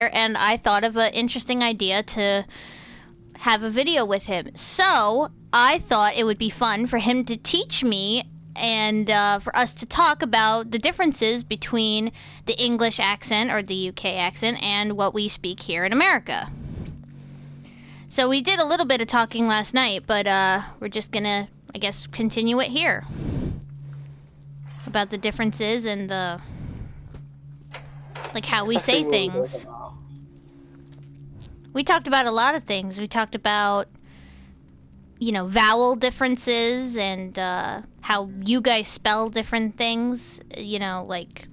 and I thought of an interesting idea to have a video with him. So I thought it would be fun for him to teach me and for us to talk about the differences between the English accent or the UK accent and what we speak here in America. So we did a little bit of talking last night, but we're just gonna, I guess, continue it here. About the differences and the, like, how we say things. We talked about a lot of things. We talked about, you know, vowel differences and how you guys spell different things. You know, like,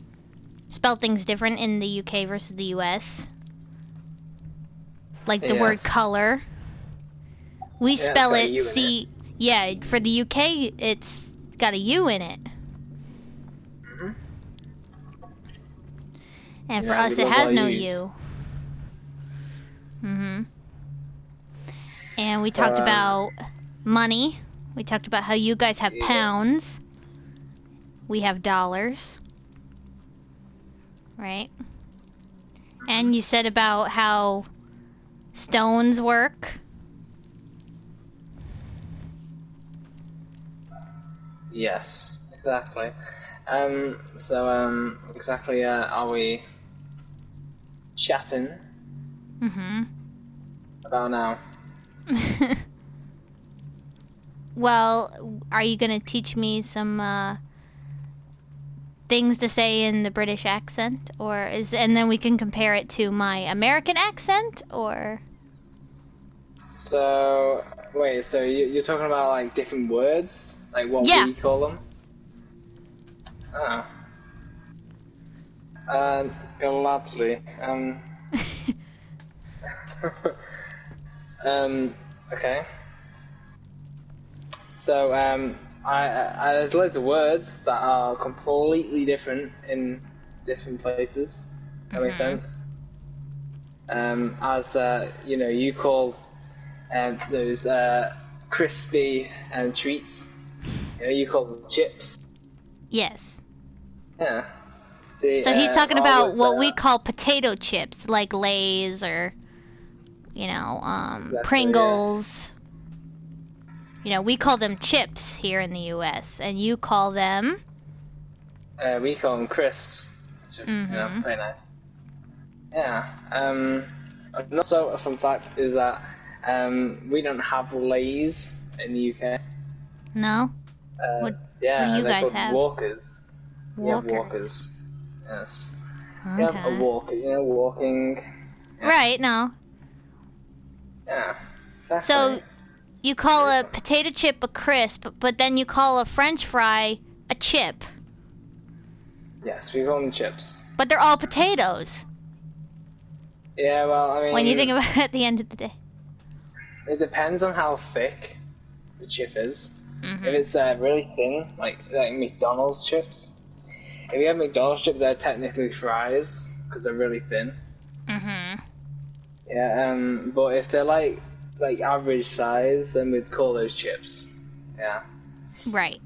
spell things different in the UK versus the US. Like the word color. We spell it C. Yeah, for the UK, it's got a U in it. Mm-hmm. And for us, it has no U. Mm-hmm. And we talked about money. We talked about how you guys have pounds. We have dollars. Right? And you said about how stones work. Yes, exactly. Exactly, are we chatting about now? Well, are you gonna teach me some things to say in the British accent, and then we can compare it to my American accent, or? So wait, so you're talking about like different words, like what we call them? Gladly. Okay. So there's loads of words that are completely different in different places. That makes sense. As you know, you call those crispy treats. You know, you call them chips. Yes. Yeah. See, so he's talking about what we call potato chips, like Lay's or, you know, exactly, Pringles. Yes. You know, we call them chips here in the U.S., and you call them? We call them crisps. So, you know, very nice. Yeah. And also a fun fact is that we don't have Lay's in the UK. No? What do you guys have? Walkers. We have Walkers. Yes. Okay. We have a walker, you know, walking. Yeah. Right, no. Yeah, exactly. So, you call a potato chip a crisp, but then you call a French fry a chip. Yes, we call them chips. But they're all potatoes. Yeah, well, I mean... when you think about it at the end of the day. It depends on how thick the chip is. If it's really thin, like McDonald's chips. If you have McDonald's chips, they're technically fries, because they're really thin. Yeah, but if they're like average size, then we'd call those chips. Yeah. Right.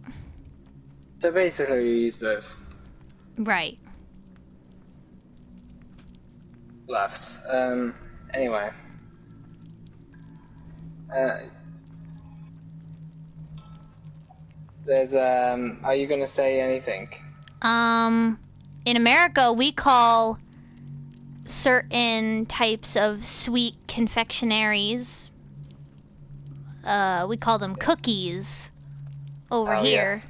So basically, we use both. Right. Left. Anyway. There's are you gonna say anything? In America, we call certain types of sweet confectionaries, we call them cookies over here.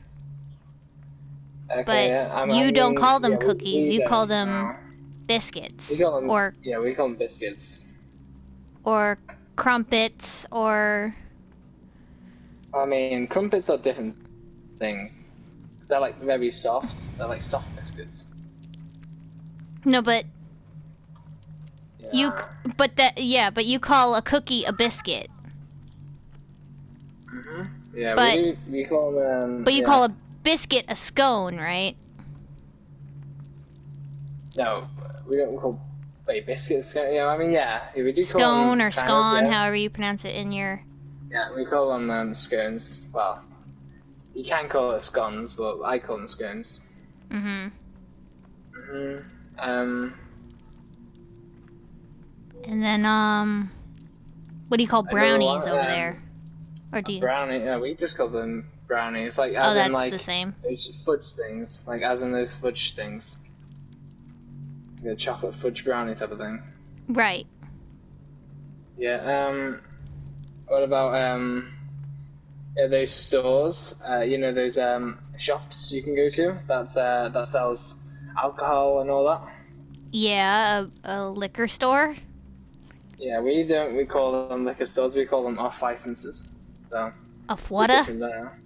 Yeah. Okay, but yeah. you don't call them cookies, you call them biscuits. We call them, or we call them biscuits. Or crumpets, or... I mean, crumpets are different things. Because they're like very soft. They're like soft biscuits. No, but... Yeah. But you call a cookie a biscuit. Yeah, but, we call them... But you call a biscuit a scone, right? No, we don't call... Wait, biscuits? You know, I mean, yeah. We do call scone them or scone, however you pronounce it in your... Yeah, we call them scones. Well, you can call it scones, but I call them scones. then, what do you call brownies over Another there? Or do a you... brownie. We just call them brownies, like Oh, as in that's the like same. those fudge things, like as in those fudge things, like a chocolate fudge brownie type of thing. Right. Yeah. What about those stores? You know those shops you can go to that sells alcohol and all that. Yeah, a liquor store. Yeah, we don't. We call them liquor stores. We call them off licenses. So Of we're what? different there.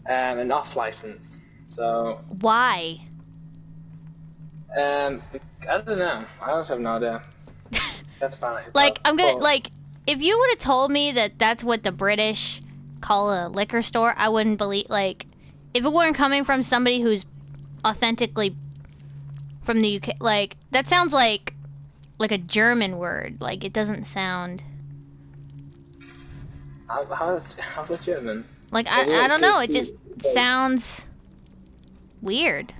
An off license. So Why? I don't know. I also have no idea. You have to find out Like, yourself. I'm gonna, But like, if you would have told me that that's what the British call a liquor store, I wouldn't believe, like, if it weren't coming from somebody who's authentically from the UK, like, that sounds like a German word. Like, it doesn't sound, how's it German? like, It's I don't know, it literally just it's like, sounds weird.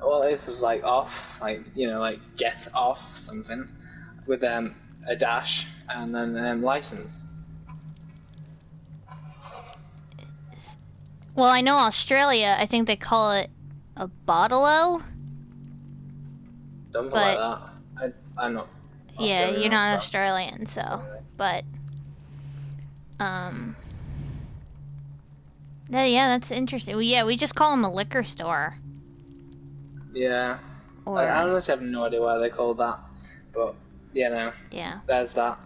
well, this is like off, like like get off something with a dash and then license. Well, I know Australia, I think they call it a bottle-o. Something But like that. I'm not yeah, you're Australian, not so Australian, so, anyway. but yeah, that's interesting. Well, yeah, we just call them a liquor store. Yeah. I Or honestly have no idea why they call that, but yeah. there's that.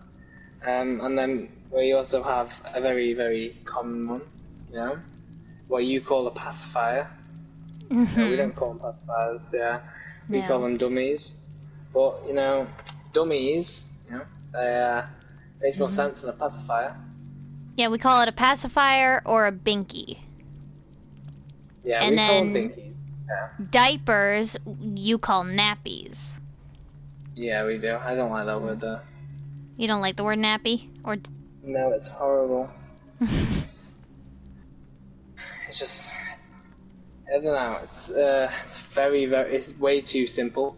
And then we also have a very, very common one, what you call a pacifier. We don't call them pacifiers, yeah. We call No. them dummies. But, dummies, they makes more sense than a pacifier. Yeah, we call it a pacifier or a binky. Yeah, And we call them then binkies. Yeah. diapers you call nappies. Yeah, we do. I don't like that word though. You don't like the word nappy? Or No, it's horrible. It's just, I don't know. It's very, very. It's way too simple.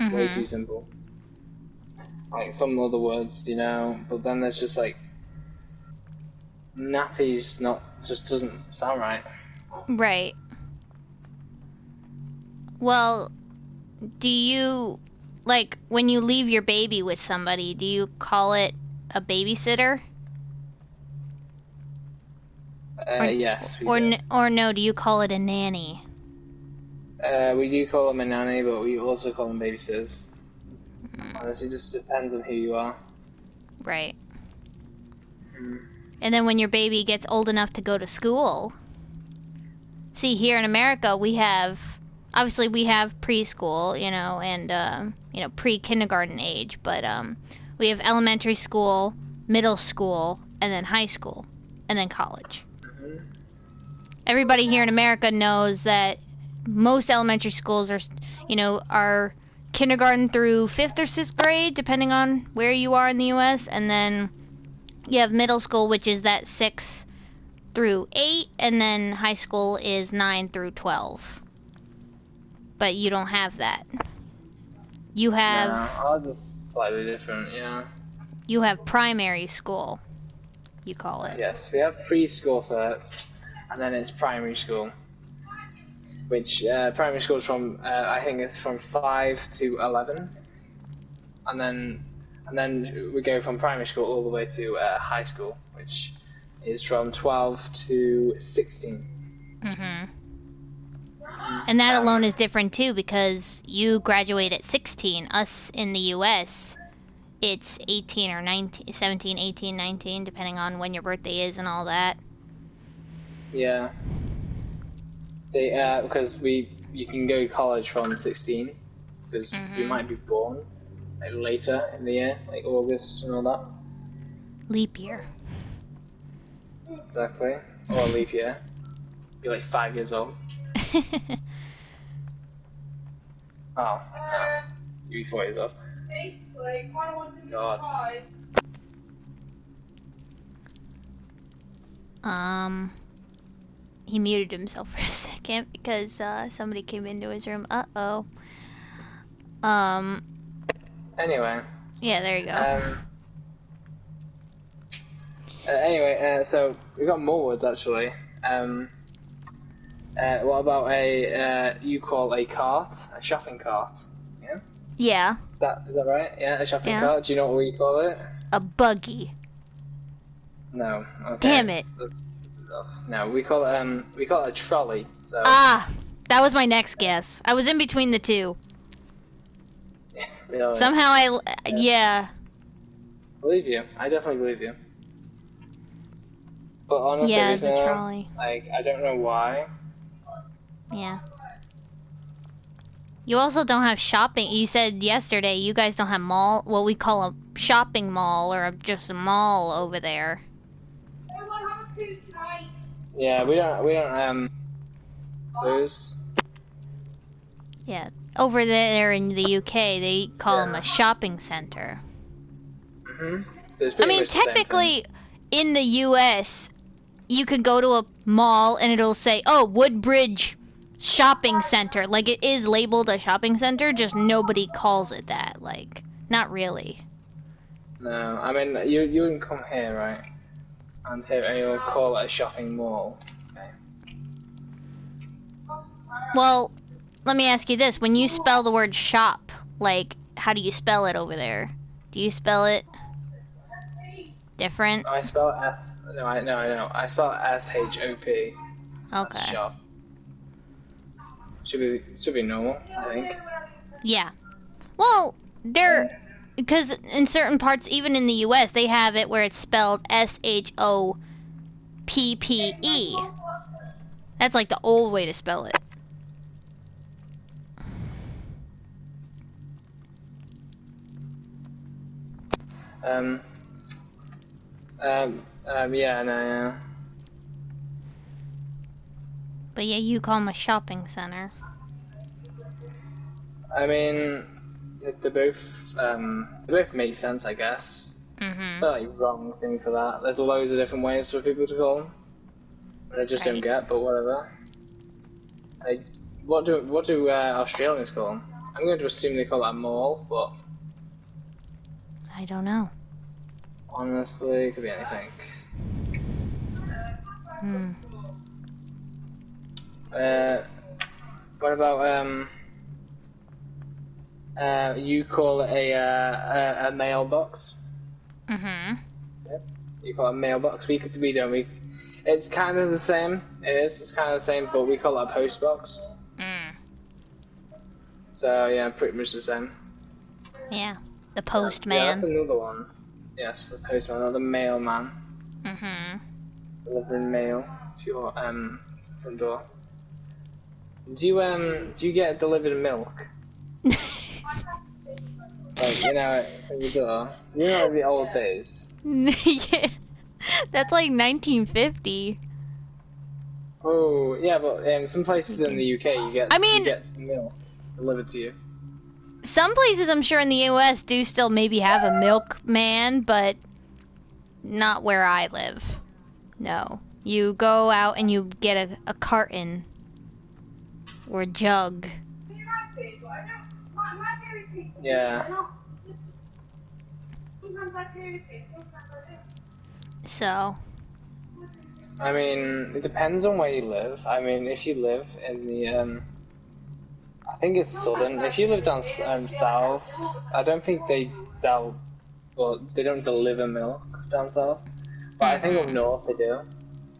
Way too simple. Like some other words, but then there's just like nappies. Just doesn't sound right. Right. Well, do you, like, when you leave your baby with somebody, do you call it a babysitter? Yes, we do. Or no, do you call it a nanny? We do call them a nanny, but we also call them babysitters. Honestly, it just depends on who you are. Right. And then when your baby gets old enough to go to school, see, here in America, we have preschool, and, pre-kindergarten age, but, we have elementary school, middle school, and then high school, and then college. Everybody here in America knows that most elementary schools are kindergarten through 5th or 6th grade, depending on where you are in the U.S., and then you have middle school, which is that 6 through 8, and then high school is 9 through 12. But you don't have that. You have... No, ours is slightly different, yeah. You have primary school, you call it. Yes, we have preschool first, and then it's primary school. Which, primary school is from, I think it's from 5 to 11. And then we go from primary school all the way to high school, which is from 12 to 16. And that alone is different too, because you graduate at 16. Us in the U.S., it's 18 or 19, 17, 18, 19, depending on when your birthday is and all that. Yeah. Because you can go to college from 16, because you might be born like later in the year, like August and all that. Leap year. Exactly. Or leap year. You're like 5 years old. Oh, no. You'd be 4 years old. God. He muted himself for a second because somebody came into his room. Uh-oh. Anyway. Yeah, there you go. Anyway, so we got more words actually. What about you call a cart a shopping cart? Yeah. Yeah. Is that right? Yeah, a shopping Yeah. cart. Do you know what we call it? A buggy. No. Okay. Damn it. No, we call it a trolley. So. Ah, that was my next guess. I was in between the two. Really? Somehow yeah. Believe you. I definitely believe you. But honestly, Yeah, the trolley. like, I don't know why. Yeah. You also don't have shopping. You said yesterday you guys don't have what we call a shopping mall or just a mall over there. Yeah, we don't those. Yeah. Over there in the UK, they call them a shopping center. Mhm. So it's pretty much the same technically, in the US, you could go to a mall and it'll say, "Oh, Woodbridge Shopping Center." Like, it is labeled a shopping center, just nobody calls it that. Like, not really. No, I mean, you wouldn't come here, right? And here anyone call it a shopping mall. Okay. Well, let me ask you this. When you spell the word shop, like, how do you spell it over there? Do you spell it different? I spell it S. No, I know. I spell it SHOP. Okay. That's shop. Should be normal, I think. Yeah. Well, because in certain parts, even in the US, they have it where it's spelled SHOPPE. That's like the old way to spell it. Yeah, no, yeah. But yeah, you call them a shopping center. I mean, they both make sense, I guess. Mm-hmm. Not like wrong thing for that. There's loads of different ways for people to call them. I just don't get, but whatever. What do Australians call them? I'm going to assume they call that a mall, but I don't know. honestly, it could be anything. What about you call it a mailbox? Mm-hmm. Yep. You call it a mailbox. We don't. It's kind of the same. It's kind of the same, but we call it a post box. So yeah, pretty much the same. Yeah, the postman. Yeah, that's another one. Yes, the postman, or the mailman. Mm-hmm. Delivering mail to your front door. Do you get delivered milk? Like, from your door. You know, like the old days. Yeah, that's like 1950. Oh yeah, but some places in the UK you get milk delivered to you. Some places I'm sure in the US do still maybe have a milkman, but not where I live. No. You go out and you get a carton or a jug. Yeah. So. I mean, it depends on where you live. I mean, if you live in the I think it's southern. If you live down south, I don't think they sell, well, they don't deliver milk down south. But I think up north they do.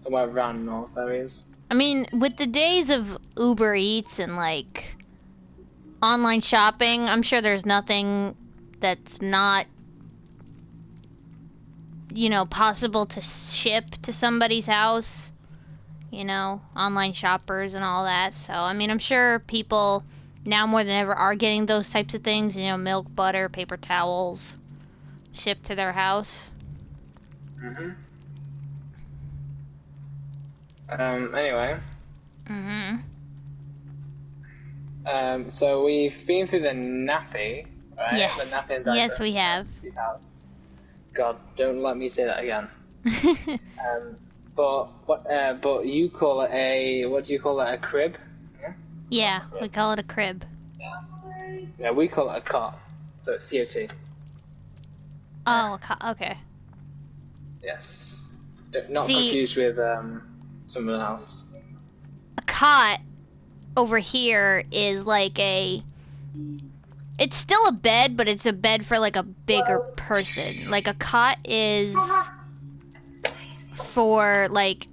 Somewhere around north areas. I mean, with the days of Uber Eats and like online shopping, I'm sure there's nothing that's not, possible to ship to somebody's house. Online shoppers and all that. So, I mean, I'm sure people now more than ever are getting those types of things, milk, butter, paper towels shipped to their house. Anyway. Mm-hmm. So we've been through the nappy, right? Yes. The nappy and diaper. Yes, we have. Yes, we have. God, don't let me say that again. But you call it what do you call it? A crib? Yeah. Yeah, we call it a crib. Yeah, we call it a cot. So it's COT. Oh, okay. Yes. Not See, confused with someone else. a cot over here is like a... It's still a bed, but it's a bed for like a bigger person. Like a cot is for like...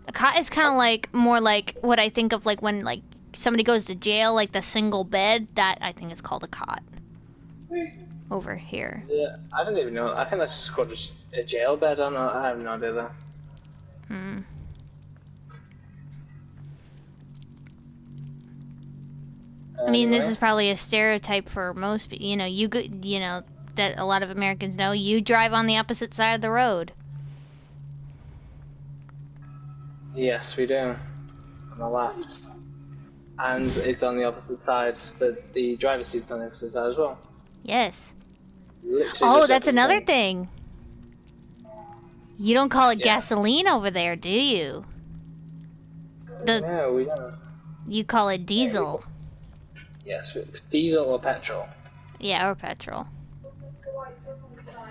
A cot is kind of like more like what I think of like when like somebody goes to jail, like the single bed. That I think is called a cot. Over here. Is it? I don't even know. I think that's just called a jail bed. I don't know. I have no idea though. I mean, this is probably a stereotype for most people. You know, you know that a lot of Americans know. You drive on the opposite side of the road. Yes, we do. On the left. And it's on the opposite side. The driver's seat's on the opposite side as well. Yes. Literally Oh, just that's opposite another end. thing. You don't call it gasoline over there, do you? No, we don't. You call it diesel. Yes, diesel or petrol. Yeah, or petrol.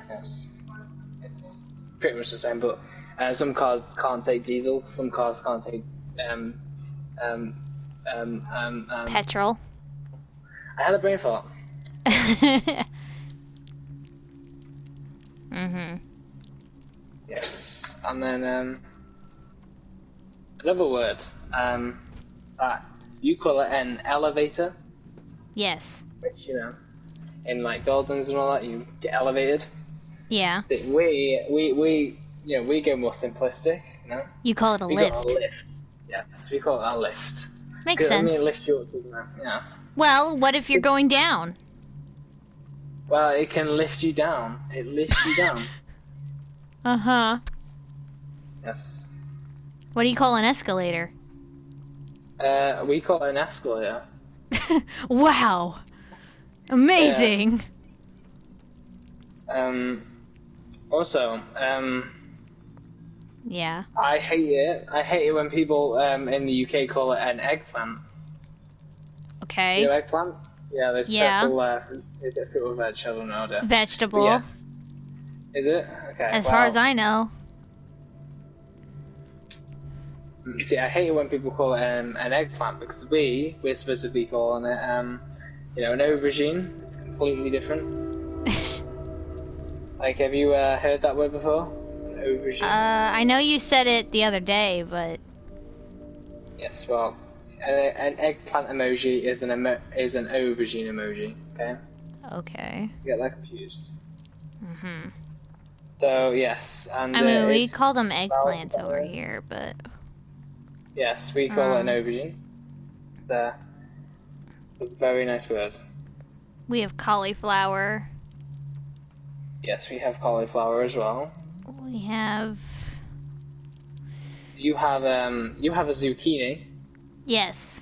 Yes. It's pretty much the same, but some cars can't take diesel. Some cars can't take Petrol. I had a brain fart. Yes, and then another word that you call it an elevator. Yes. Which, you know, in like buildings and all that, you get elevated. Yeah. We we go more simplistic, you know. You call it a We lift. got a lift. Yes, we call it a lift. Makes sense. I mean, it lifts you up, doesn't it? Yeah. Well, what if you're going down? Well, it can lift you down. It lifts you down. Uh-huh. Yes. What do you call an escalator? We call it an escalator. Wow. Amazing. Also, yeah. I hate it. I hate it when people in the UK call it an eggplant. Okay. You know eggplants? Yeah, those purple, is it fruit or veg? I don't know. Vegetable. But yes. Is it? Okay. As far as I know. See, I hate it when people call it an eggplant because we're specifically calling it, you know, an aubergine. It's completely different. Like, have you heard that word before? An aubergine? I know you said it the other day, but... Yes, well, an eggplant emoji is an aubergine emoji, okay? Okay. You get that confused. So, yes, and... I mean, we call them eggplants over here, but... Yes, we call it an aubergine. A very nice word. We have cauliflower. Yes, we have cauliflower as well. We have... You have a zucchini. Yes.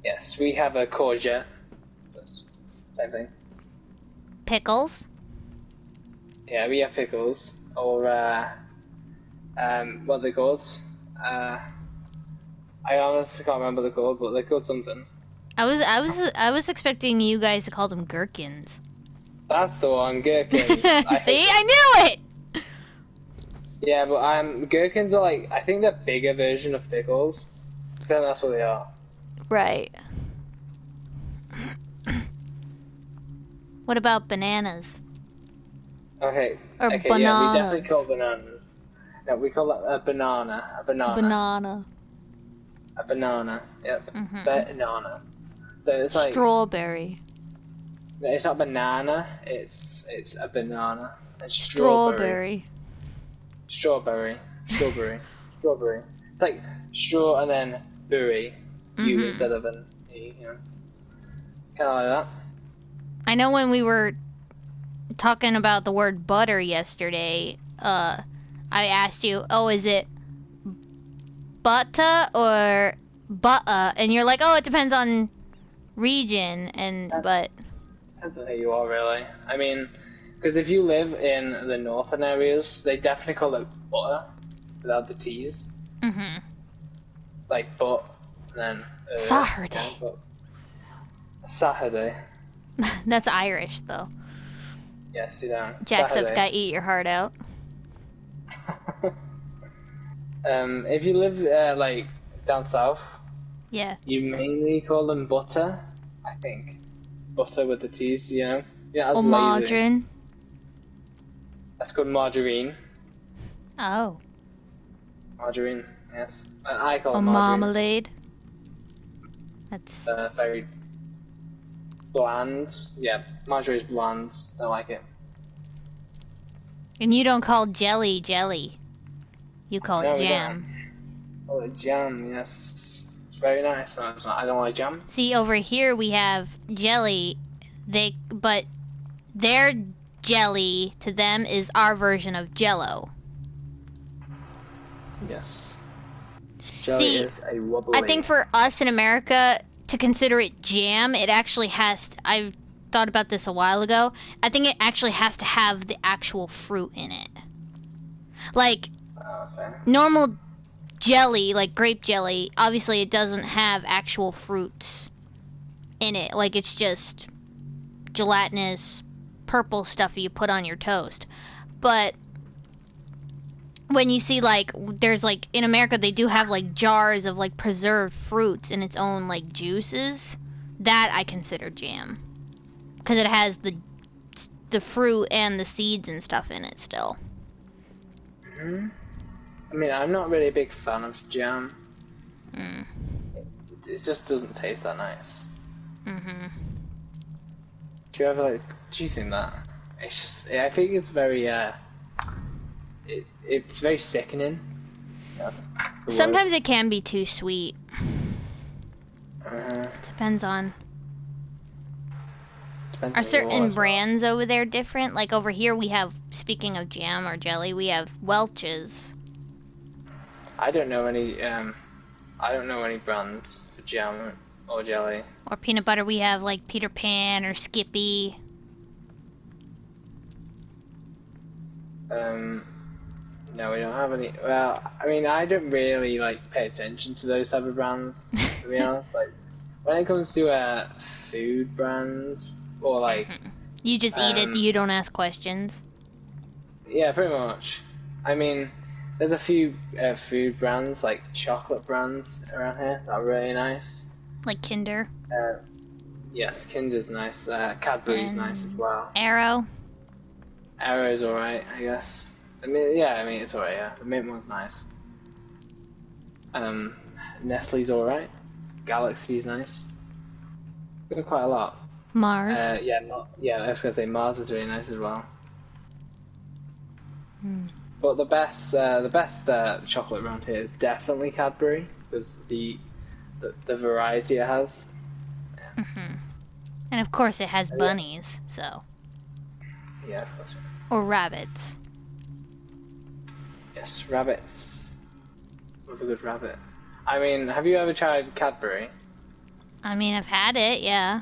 Yes, we have a courgette. Same thing. Pickles. Yeah, we have pickles. Or, what are they called? I honestly can't remember the called, but they're called something. I was expecting you guys to call them gherkins. That's the one, gherkins. See, I knew it! Yeah, but gherkins are like, I think they're a bigger version of pickles. I think that's what they are. Right. What about bananas? Okay. Or okay, bananas. Yeah, we definitely call bananas. No, we call it a banana. A banana. Banana. A banana. Yep. Banana. So it's like strawberry. It's not banana. It's a banana. And strawberry. Strawberry. Strawberry. It's like straw and then berry. U instead of an E. You know. Kind of like that. I know when we were talking about the word butter yesterday, I asked you, oh, is it butter or butter? And you're like, oh, it depends on region, but... Depends on who you are, really. I mean, because if you live in the northern areas, they definitely call it butter, without the T's. Like, but, and then... Saturday. Yeah, Saturday. That's Irish, though. Yes, you know. Jacksep's Saturday. gotta eat your heart out. If you live like down south, Yeah. you mainly call them butter, I think. Butter with the T's, you know? Yeah, Or that's lazy. margarine. That's called margarine. Oh. Margarine, yes. And I call Or it margarine. marmalade. That's... Very bland. Yeah, margarine's bland. Don't like it. And you don't call jelly jelly. You call No, it we jam. don't. Oh, jam, yes. It's very nice. No, it's not. I don't like jam. See, over here we have jelly. But their jelly to them is our version of Jello. Yes. Jelly is a wobbly. I think for us in America to consider it jam, it actually has. I thought about this a while ago. I think it actually has to have the actual fruit in it. Like normal jelly, like grape jelly, obviously it doesn't have actual fruits in it. Like it's just gelatinous purple stuff you put on your toast. But when you see like there's like in America they do have like jars of like preserved fruits in its own like juices, that I consider jam because it has the fruit and the seeds and stuff in it still. I mean, I'm not really a big fan of jam. It just doesn't taste that nice. Do you ever like? Do you think that? It's just. I think it's very. It's very sickening. That's the Sometimes word. it can be too sweet. Depends on. Depends Are on certain brands over there different? Like over here we have, speaking of jam or jelly, we have Welch's. I don't know any. I don't know any brands for jam or jelly. Or peanut butter, we have like Peter Pan or Skippy. No, we don't have any. Well, I mean, I don't really like pay attention to those type of brands. To be honest, like when it comes to food brands or like. You just eat it. You don't ask questions. Yeah, pretty much. I mean, there's a few food brands, like chocolate brands around here that are really nice. Like Kinder. Yes, Kinder's nice. Cadbury's nice as well. Arrow. Arrow's alright, I guess. I mean, it's alright, yeah. The mint one's nice. Nestle's alright. Galaxy's nice. Got quite a lot. Mars. Yeah, I was gonna say Mars is really nice as well. But the best chocolate around here is definitely Cadbury because the variety it has. Yeah. And of course it has bunnies, so. Yeah, of course. Or rabbits. Yes, rabbits. Love a good rabbit. I mean, have you ever tried Cadbury? I mean, I've had it, yeah.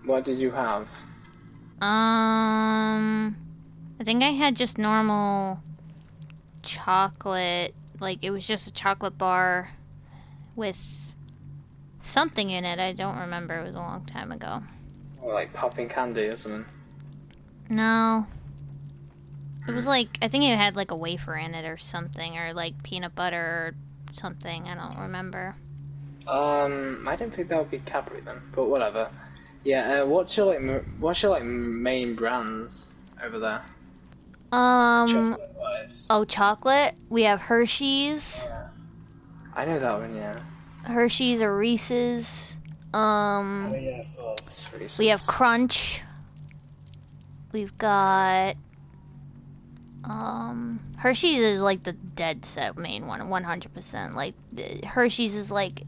What did you have? I think I had just normal chocolate. Like, it was just a chocolate bar with something in it. I don't remember. It was a long time ago. Or like popping candy or something? No. It was like, I think it had like a wafer in it or something, or like peanut butter or something. I don't remember. I don't think that would be Cadbury then, but whatever. Yeah, what's your main brands over there? Chocolate-wise. Oh, chocolate? We have Hershey's. Yeah. I know that one, yeah. Hershey's or Reese's. Oh yeah, of course. Reese's. We have Crunch. We've got Hershey's is like the dead set main one, 100%. Like Hershey's is like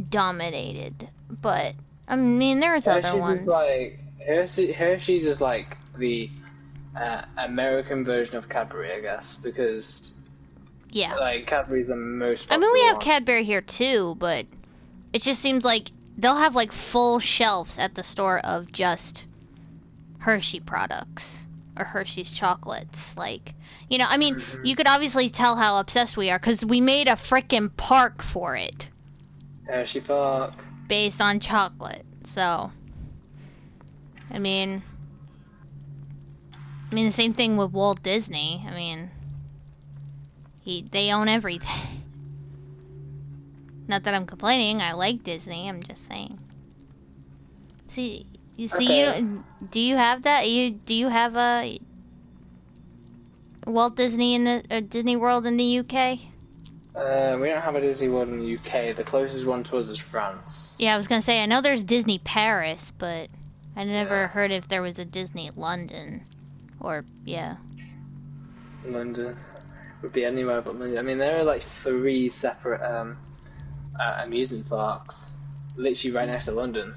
dominated, but I mean there's other ones. Hershey's is like the American version of Cadbury, I guess, because yeah, like Cadbury's the most I popular mean we have one. Cadbury here too, but it just seems like they'll have like full shelves at the store of just Hershey products or Hershey's chocolates. Like, you know, I mean, you could obviously tell how obsessed we are because we made a frickin' park for it. Hershey Park. Based on chocolate, so. I mean, the same thing with Walt Disney. I mean, they own everything. Not that I'm complaining. I like Disney. I'm just saying. See, Okay. you don't, do you have that? Do you have a Walt Disney in the Disney World in the UK? We don't have a Disney World in the UK. The closest one to us is France. Yeah, I was gonna say I know there's Disney Paris, but I never heard if there was a Disney London, or yeah. London would be anywhere but London. I mean, there are like 3 separate amusement parks, literally right next to London.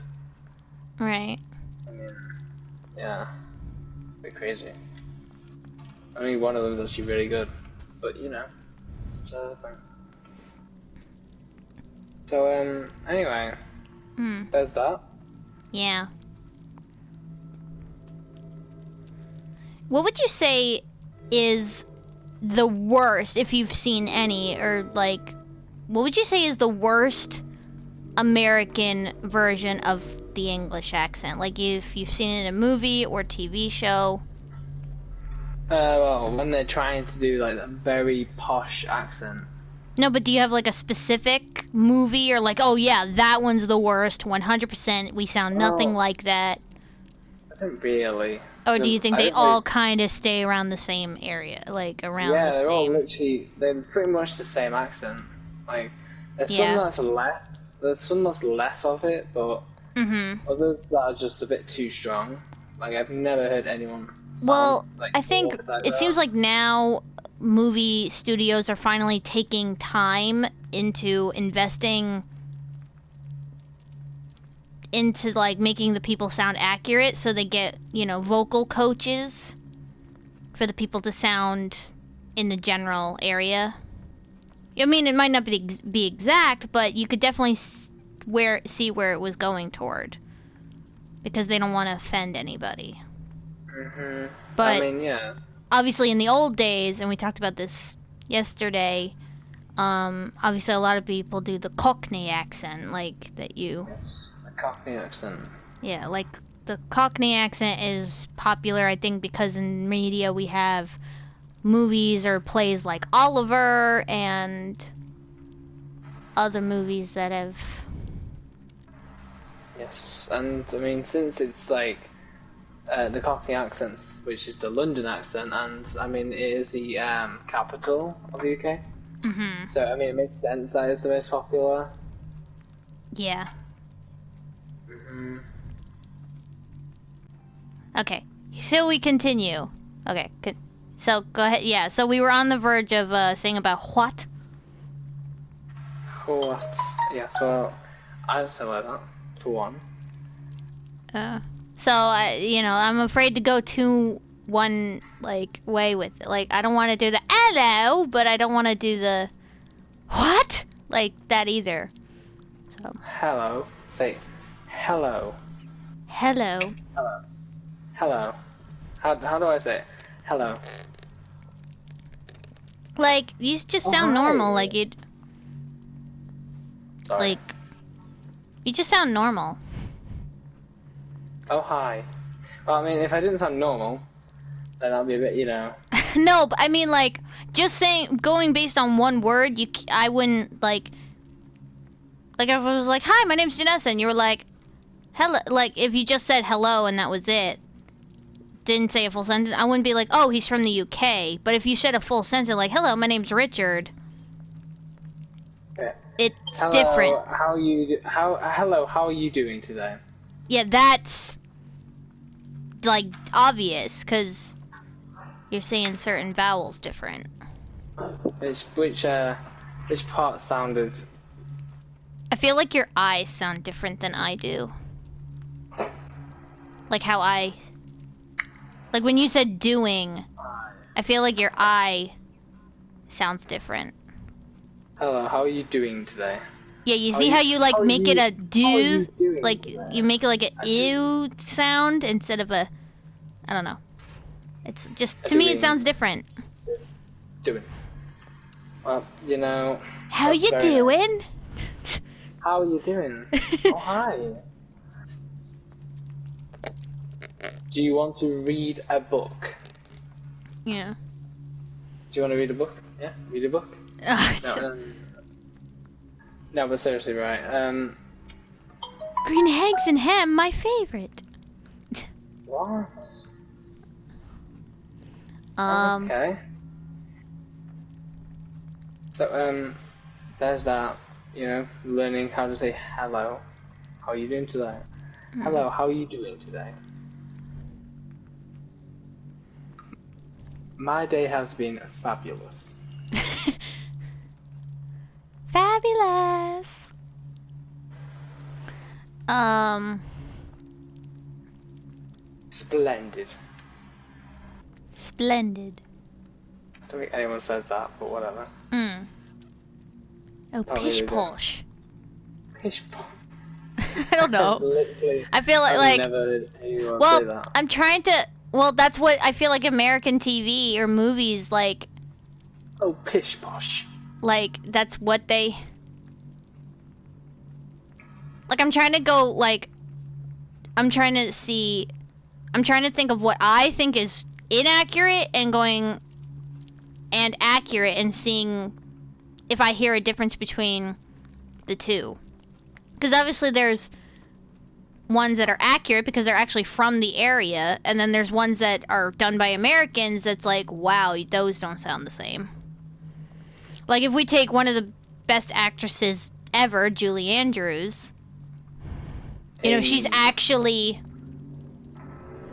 Right. I mean, yeah, a bit crazy. I mean, one of them is actually really good, but you know, it's beside the point. So anyway, there's that. Yeah. What would you say is the worst, if you've seen any, or like, what would you say is the worst American version of the English accent? Like, if you've seen it in a movie or TV show. Well, when they're trying to do like a very posh accent. No, but do you have like a specific movie, or like, oh yeah, that one's the worst, 100%, we sound nothing like that? I don't really. Or do you think they all kind of stay around the same area, like around the same? Yeah, they're all literally, they're pretty much the same accent. Like, there's some that's less of it, but others that are just a bit too strong. Like, I've never heard anyone sound, I think it seems like now movie studios are finally taking time into investing into like making the people sound accurate, so they get, you know, vocal coaches for the people to sound in the general area. I mean, it might not be exact, but you could definitely see where it was going toward, because they don't want to offend anybody. But I mean, yeah. Obviously, in the old days, and we talked about this yesterday, obviously a lot of people do the Cockney accent, like that you... Yes, the Cockney accent. Yeah, like the Cockney accent is popular, I think, because in media we have movies or plays like Oliver and other movies that have... Yes, and I mean, since it's like the Cockney accents, which is the London accent, and I mean, it is the capital of the UK. So, I mean, it makes sense that it's the most popular. Yeah. Okay, so we continue. Okay, so go ahead. Yeah, so we were on the verge of saying about what? What? Yes, well, I don't say like that, for one. So, you know, I'm afraid to go too one, like, way with it. Like, I don't want to do the hello, but I don't want to do the what? Like, that either. So. Hello. Say hello. Hello. Hello. Hello. How do I say it? Hello. Like, you just sound normal, like you'd... Sorry. Like, you just sound normal. Oh, hi. Well, I mean, if I didn't sound normal, then I'd be a bit, you know... No, but I mean, like, just saying, going based on one word, I wouldn't, like... Like, if I was like, hi, my name's Janessa, and you were like, hello... Like, if you just said hello and that was it, didn't say a full sentence, I wouldn't be like, oh, he's from the UK. But if you said a full sentence, like, hello, my name's Richard... Yeah. It's hello, different. Hello, how are you doing today? Yeah, that's, like, obvious, because you're saying certain vowels different. Which part sounded... I feel like your I's sound different than I do. Like how like when you said doing, I feel like your I sounds different. Hello, how are you doing today? Yeah, you see how you like make it a do, like you make it like a ew sound instead of a, I don't know. It's just, to me it sounds different. Doing. Well, you know. How you doing? Nice. How are you doing? Oh, hi. Do you want to read a book? Yeah. Do you want to read a book? Yeah, read a book. No, but seriously, right? Green eggs and ham, my favorite. What? Okay. So, there's that, learning how to say hello. How are you doing today? Hello, how are you doing today? My day has been fabulous. Fabulous. Splendid. Splendid. I don't think anyone says that, but whatever. Oh, pish posh. Pish posh. I don't know. Literally, I feel like I've never heard anyone say that. I'm trying to. Well, that's what I feel like American TV or movies like. Oh, pish posh. Like that's what they. Like I'm trying to go like. I'm trying to see. I'm trying to think of what I think is inaccurate and going. And accurate and seeing if I hear a difference between the two. Because obviously there's ones that are accurate because they're actually from the area, and then there's ones that are done by Americans that's like, wow, those don't sound the same. Like if we take one of the best actresses ever, Julie Andrews, she's actually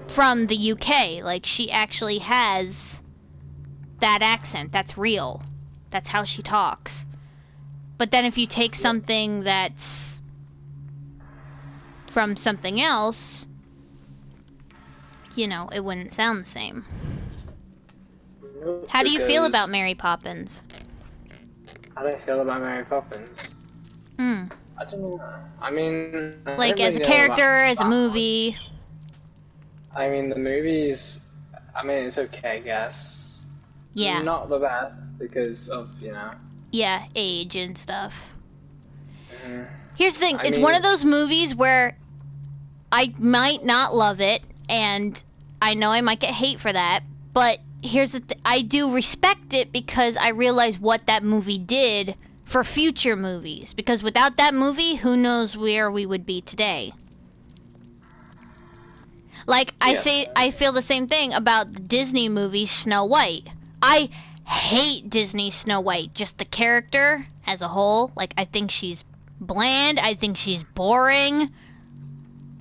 from the UK. Like she actually has that accent. That's real. That's how she talks. But then if you take something that's from something else, it wouldn't sound the same. How do you feel about Mary Poppins? How do I feel about Mary Poppins? I don't know. I mean... Like, as a character, as a movie? I mean, the movies... I mean, it's okay, I guess. Yeah. Not the best, because of, Yeah, age and stuff. Here's the thing. It's one of those movies where I might not love it, and I know I might get hate for that, but here's the thing. I do respect it because I realize what that movie did for future movies. Because without that movie, who knows where we would be today. Like, I feel the same thing about the Disney movie Snow White. I hate Disney Snow White, just the character as a whole. Like, I think she's bland. I think she's boring.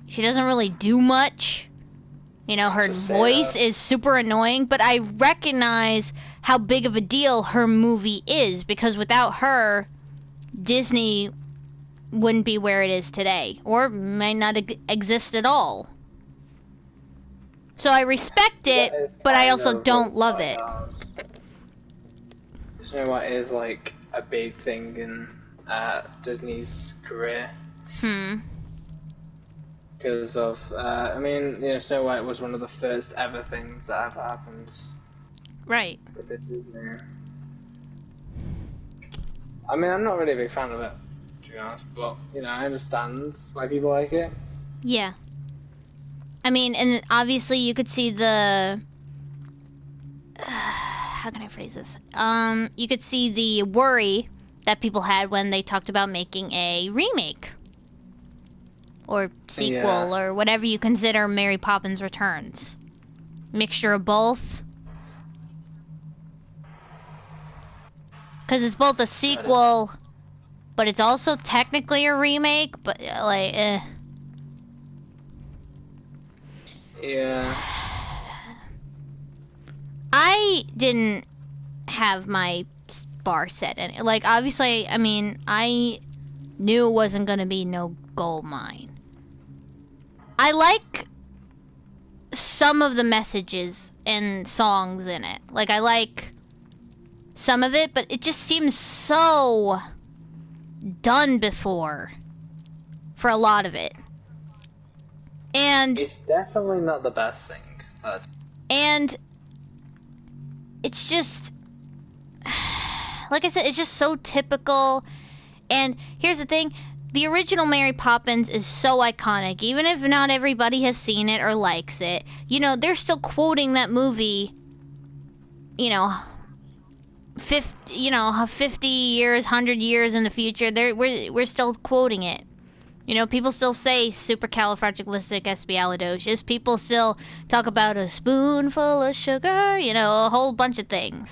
She doesn't really do much. Her voice is super annoying, but I recognize how big of a deal her movie is, because without her, Disney wouldn't be where it is today, or might not exist at all. So I respect it, but I also don't love it. Snow White is like a big thing in Disney's career. Because of, Snow White was one of the first ever things that ever happened. Right. With Disney. I mean, I'm not really a big fan of it, to be honest, but, I understand why people like it. Yeah. I mean, and obviously you could see the... how can I phrase this? You could see the worry that people had when they talked about making a remake. Or sequel, or whatever you consider Mary Poppins Returns. Mixture of both. Because it's both a sequel, but it's also technically a remake, but, like, Yeah. I didn't have my bar set in it. Like, obviously, I mean, I knew it wasn't gonna be no gold mine. I like some of the messages and songs in it. Like, I like some of it, but it just seems so done before for a lot of it. And it's definitely not the best thing, but... And it's just, like I said, it's just so typical. And here's the thing, the original Mary Poppins is so iconic. Even if not everybody has seen it or likes it, you know, they're still quoting that movie, you know, 50 years, 100 years in the future. We're still quoting it. You know, people still say supercalifragilisticexpialidocious. People still talk about a spoonful of sugar, you know, a whole bunch of things.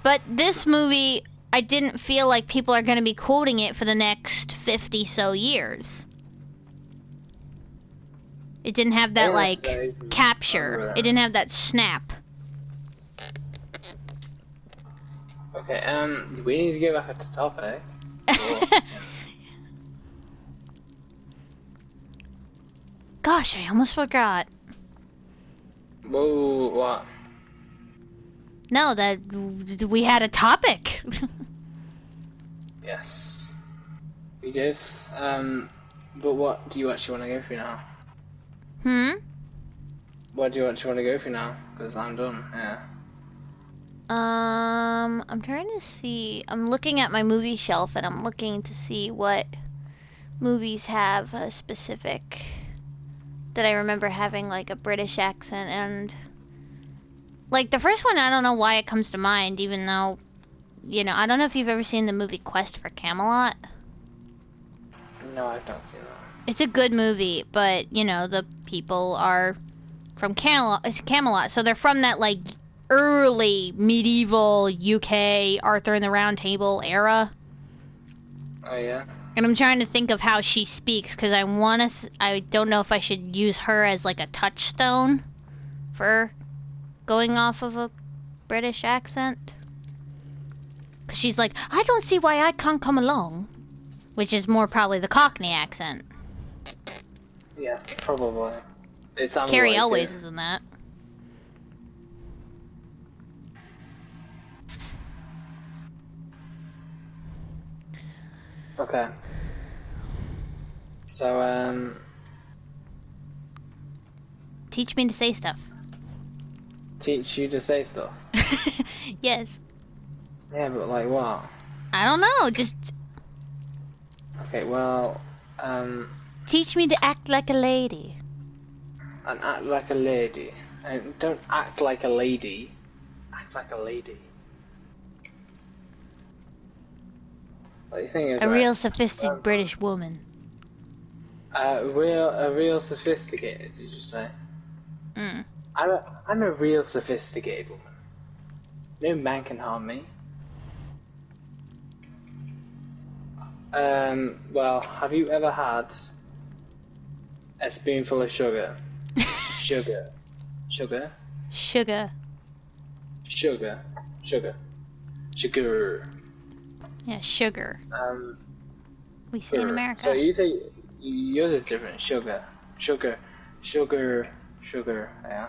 But this movie, I didn't feel like people are going to be quoting it for the next 50 so years. It didn't have that, like, capture. It didn't have that snap. Okay, we need to go back to topic. Gosh, I almost forgot. Whoa, what? No, that we had a topic. Yes. We did, but what do you actually want to go through now? What do you actually want to go through now? Because I'm done, yeah. I'm trying to see. I'm looking at my movie shelf and I'm looking to see what movies have a specific that I remember having like a British accent, and like the first one, I don't know why it comes to mind, even though, you know, I don't know if you've ever seen the movie Quest for Camelot. No, I've not seen that. It's a good movie, but you know, the people are from Camelot, so they're from that like early medieval UK Arthur and the Round Table era. Oh yeah. And I'm trying to think of how she speaks, because I don't know if I should use her as like a touchstone for going off of a British accent. Because she's like, I don't see why I can't come along. Which is more probably the Cockney accent. Yes, probably. It sounds Carrie like Elways it. is in that. Okay. So, Teach me to say stuff. teach you to say stuff? Yes. Yeah, but like what? I don't know, just Okay, well, teach me to act like a lady. and act like a lady. And don't act like a lady. Act like a lady. Like, the thing is, A right, real sophisticated British woman. a real sophisticated, did you say? I'm a real sophisticated woman. No man can harm me. Well, have you ever had a spoonful of sugar? Sugar. Sugar? Sugar. Sugar. Sugar. Sugar. Yeah, sugar. We say in America. So you say yours is different. Sugar. Sugar. Sugar. Sugar. Yeah.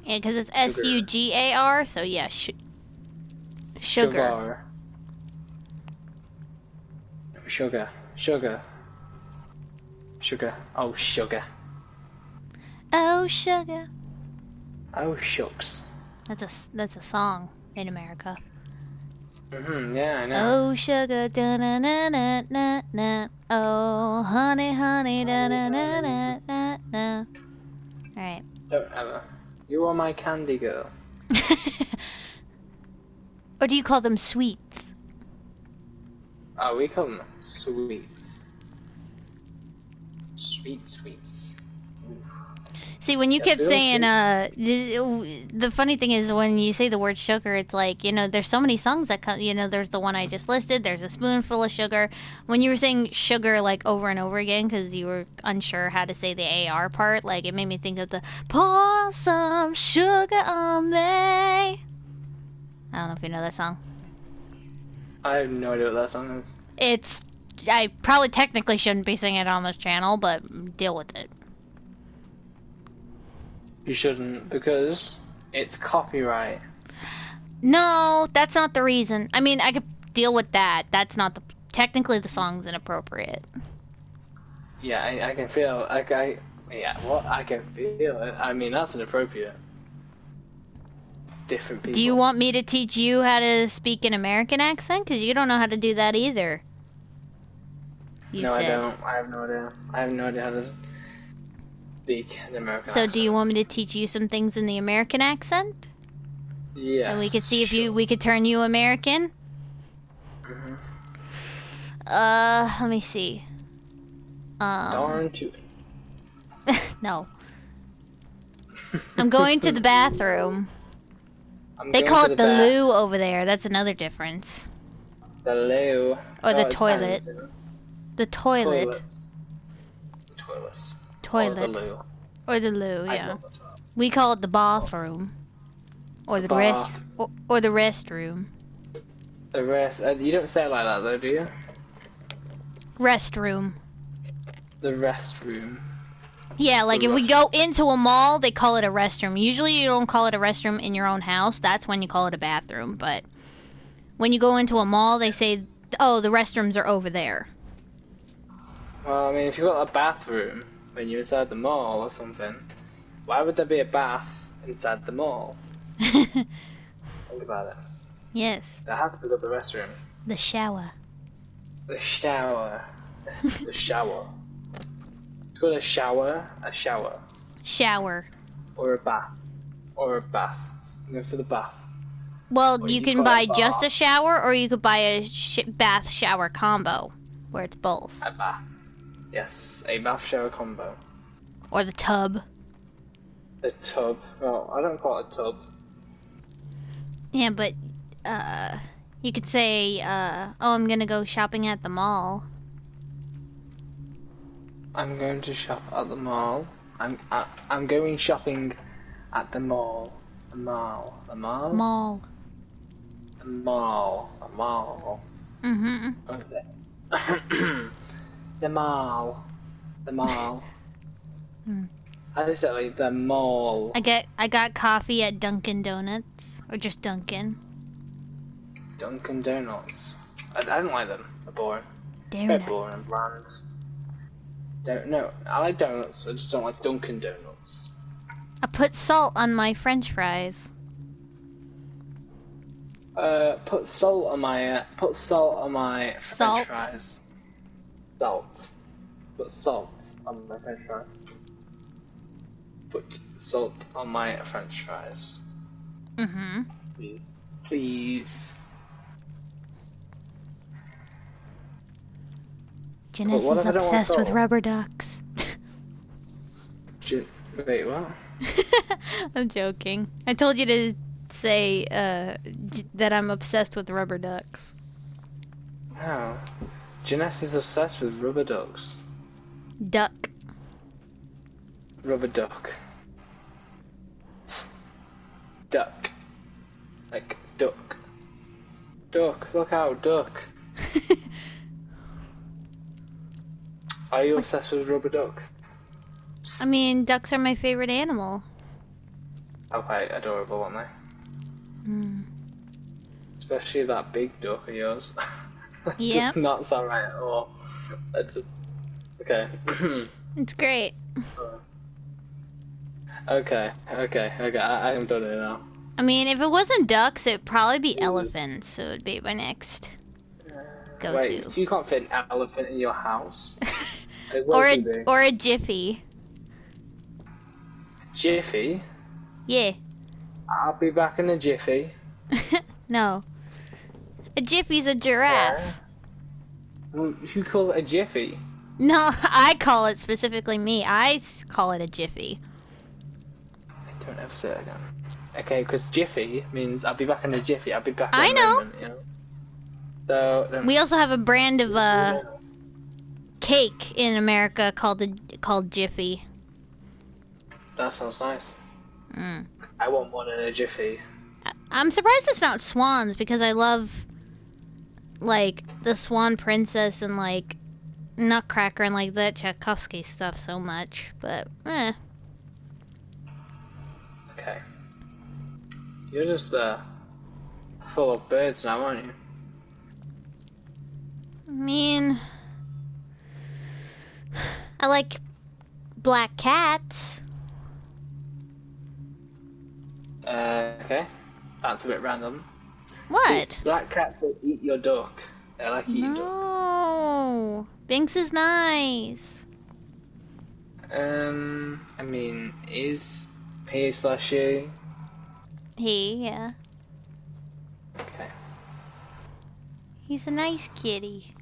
Yeah, because it's SUGAR, so yeah, sugar. Sugar. Sugar. Sugar. Oh, sugar. Oh, sugar. Oh, shucks. That's a song in America. Yeah, I know. Oh, sugar, da na na na na na. Oh, honey, honey, da na na na na na. All right. Don't ever. You are my candy girl. Or do you call them sweets? Oh, we call them sweets. Sweets. See, when you kept saying, the funny thing is when you say the word sugar, it's like, you know, there's so many songs that come, you know, there's the one I just listed, there's a spoonful of sugar. When you were saying sugar, like, over and over again, because you were unsure how to say the AR part, like, it made me think of the, pour some sugar on me. I don't know if you know that song. I have no idea what that song is. I probably technically shouldn't be singing it on this channel, but deal with it. You shouldn't, because it's copyright. No, that's not the reason. I mean, I could deal with that. That's not technically the song's inappropriate. Yeah, I can feel, I can feel it. I mean, that's inappropriate. It's different people. Do you want me to teach you how to speak an American accent? Because you don't know how to do that either. You No, I said. don't. I have no idea. I have no idea how to speak an American So accent. do you want me to teach you some things in the American accent? Yes. And we could see if sure. we could turn you American? Mhm. Let me see. Darn tootin'. No. I'm going to the bathroom. I'm They going call to it the loo over there. That's another difference. The loo. Or the it toilet. depends, you know. The toilet. Toilets. Toilets. Or Toilet. the loo. Or the loo, I yeah. love the toilet. We call it the bathroom. Or the Bath. or the restroom. The rest. You don't say it like that though, do you? Restroom. The restroom. Yeah, like The if we rush. go into a mall, they call it a restroom. Usually you don't call it a restroom in your own house. That's when you call it a bathroom. But when you go into a mall, they say, oh, the restrooms are over there. Well, I mean, if you've got a bathroom when you're inside the mall or something, why would there be a bath inside the mall? Think about it. Yes. There has to be the restroom. The shower. The shower. The shower. It's called a shower. A shower. Shower. Or a bath. Or a bath. I'm going for the bath. Well, Or you you can call it buy a just bath. a shower, or you could buy a bath shower combo, where it's both. A bath. Yes, a bath shower combo. Or the tub. The tub. Well, I don't call it a tub. Yeah, but, you could say, oh, I'm gonna go shopping at the mall. I'm going to shop at the mall. I'm going shopping at the mall. A mall. A mall? Mall. A mall. A mall. Mm-hmm. What is it? The mall. The mall. Mm. How do you say it? Like the mall? I got coffee at Dunkin' Donuts. Or just Dunkin'. Dunkin' Donuts. I don't like them. They're boring. Very Donuts. boring and bland. Don't know. I like donuts. I just don't like Dunkin' Donuts. I put salt on my French fries. Put salt on my Salt? French fries. Salt. Put salt on my French fries. Put salt on my French fries. Mm-hmm. Please. Please. Janice what is if I don't want obsessed with salt? rubber ducks. Wait, what? I'm joking. I told you to say that I'm obsessed with rubber ducks. Wow. Janess is obsessed with rubber ducks. Duck. Rubber duck. Duck. Like duck. Duck. Look out, duck. Are you obsessed with rubber duck? I mean, ducks are my favorite animal. Oh, quite adorable, aren't they? Mm. Especially that big duck of yours. Yep. Just not sound right at all. That just... Okay. It's great. Okay. I am done it now. I mean, if it wasn't ducks, it'd probably be elephants. So it'd be my next go-to. Wait, you can't fit an elephant in your house? or a jiffy. Jiffy? Yeah. I'll be back in a jiffy. No. A jiffy's a giraffe. Yeah. Well, who calls it a jiffy? No, I call it specifically me. I call it a jiffy. Don't ever say that again. Okay, because jiffy means I'll be back in a jiffy. I'll be back in I a know. moment, you know? So, We also have a brand of cake in America called Jiffy. that sounds nice. Mm. I want one in a jiffy. I'm surprised it's not swans because I love like the Swan Princess and like Nutcracker and like that Tchaikovsky stuff so much. But Okay. You're just full of birds now, aren't you? I mean, I like black cats. Okay. That's a bit random. What? Black cats will eat your duck. They like eating duck. No. Binks is nice. I mean, is P/U? He, yeah. Okay. He's a nice kitty.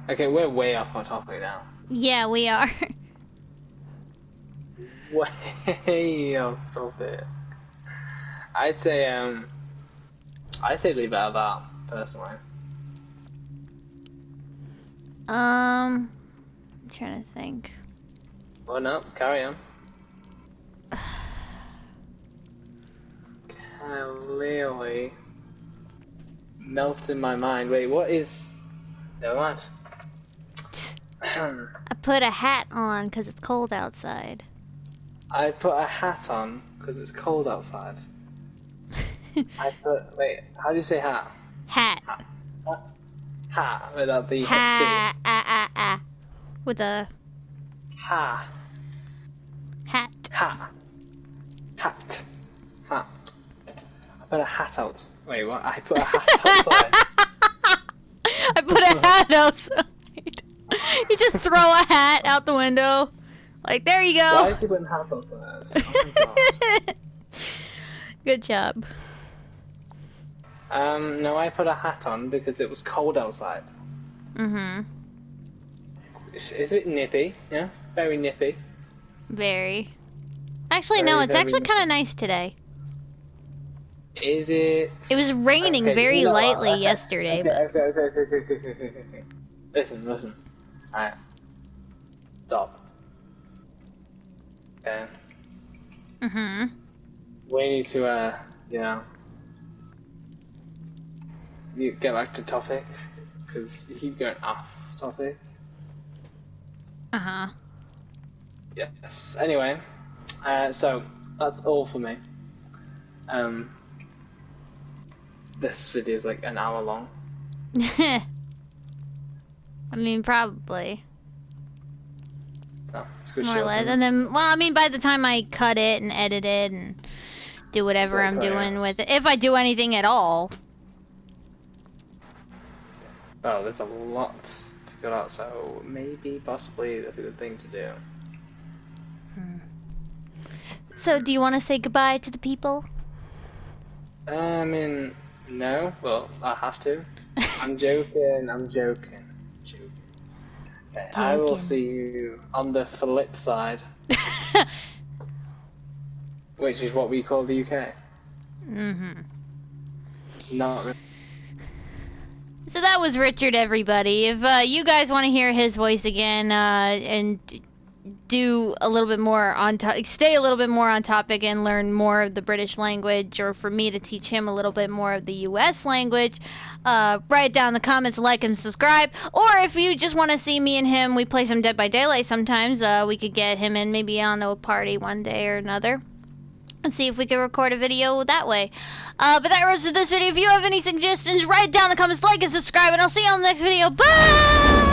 Okay, we're way off our topic now. Yeah, we are. Way off topic. I'd say leave it at that, personally. I'm trying to think. Well, no, carry on. Clearly melted my mind. Wait, what is... Never mind. I put a hat on because it's cold outside. I put a hat on because it's cold outside. Wait, how do you say hat? Hat. Hat, without the Ha. With a ha. hat. Hat. Hat. Hat. I put a hat out. Wait, what? I put a hat outside. I put a hat outside. You just throw a hat out the window. Like, there you go. Why is he putting hats outside? Oh my gosh. Good job. No, I put a hat on because it was cold outside. Mm-hmm. Is it nippy? Yeah? Very nippy. Very. Actually, no, it's actually kind of nice today. Is it? It was raining very lightly yesterday, but... Okay. Listen. Alright. Stop. Okay. Mm-hmm. We need to, you get back to topic, because you keep going off topic. Uh-huh. Yes. Anyway, so that's all for me. This video is like an hour long. I mean, probably. Oh, it's good More or less. And then, well, I mean, by the time I cut it and edit it and do whatever I'm doing with it, if I do anything at all. Oh, there's a lot to cut out, so maybe, possibly, that's a good thing to do. So, do you want to say goodbye to the people? I mean, no. Well, I have to. I'm joking. Okay, I will see you on the flip side. Which is what we call the UK. Mm-hmm. Not really. So that was Richard, everybody. If you guys want to hear his voice again and do a little bit more on stay a little bit more on topic and learn more of the British language, or for me to teach him a little bit more of the US language, write down in the comments, like and subscribe. Or if you just want to see me and him, we play some Dead by Daylight sometimes. We could get him in maybe on a party one day or another and see if we can record a video that way. But that wraps up this video. If you have any suggestions, write it down in the comments, like and subscribe, and I'll see you on the next video. Bye!